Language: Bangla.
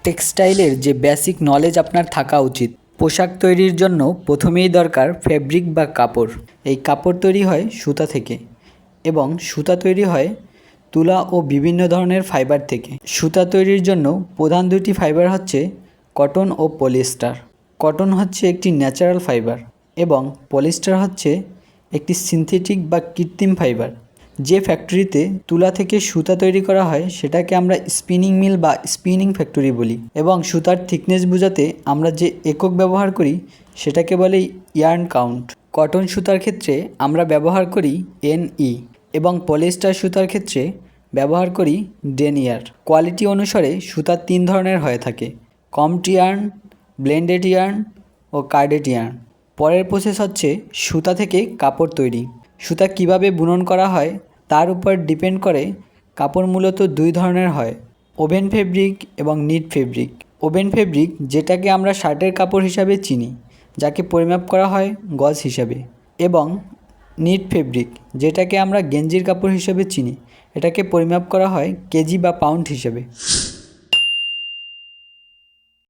টেক্সটাইলের যে বেসিক নলেজ আপনার থাকা উচিত। পোশাক তৈরির জন্য প্রথমেই দরকার ফেব্রিক বা কাপড়। এই কাপড় তৈরি হয় সুতা থেকে এবং সুতা তৈরি হয় তুলা ও বিভিন্ন ধরনের ফাইবার থেকে। সুতা তৈরির জন্য প্রধান দুটি ফাইবার হচ্ছে কটন ও পলিয়েস্টার। কটন হচ্ছে একটি ন্যাচারাল ফাইবার এবং পলিয়েস্টার হচ্ছে একটি সিনথেটিক বা কৃত্রিম ফাইবার। যে ফ্যাক্টরিতে তুলা থেকে সুতা তৈরি করা হয় সেটাকে আমরা স্পিনিং মিল বা স্পিনিং ফ্যাক্টরি বলি এবং সুতার থিকনেস বোঝাতে আমরা যে একক ব্যবহার করি সেটাকে বলে ইয়ার্ন কাউন্ট। কটন সুতার ক্ষেত্রে আমরা ব্যবহার করি NE এবং পলিয়েস্টার সুতার ক্ষেত্রে ব্যবহার করি ডেনিয়ার। কোয়ালিটি অনুসারে সুতা 3 ধরনের হয়ে থাকে: কমড ইয়ার্ন, ব্লেন্ডেড ইয়ার্ন ও কার্ডেড ইয়ার্ন। পরের প্রসেস হচ্ছে সুতা থেকে কাপড় তৈরি। সুতা কিভাবে বুনন করা হয় তার উপর ডিপেন্ড করে। কাপড় মূলত 2 ধরনের হয়: ওভেন ফেব্রিক এবং নিট ফেব্রিক। ওভেন ফেব্রিক যেটাকে আমরা শার্টের কাপড় হিসাবে চিনি, যাকে পরিমাপ করা হয় গজ হিসাবে, এবং নিট ফেব্রিক যেটাকে আমরা গেঞ্জির কাপড় হিসাবে চিনি, এটাকে পরিমাপ করা হয় কেজি বা পাউন্ড হিসাবে।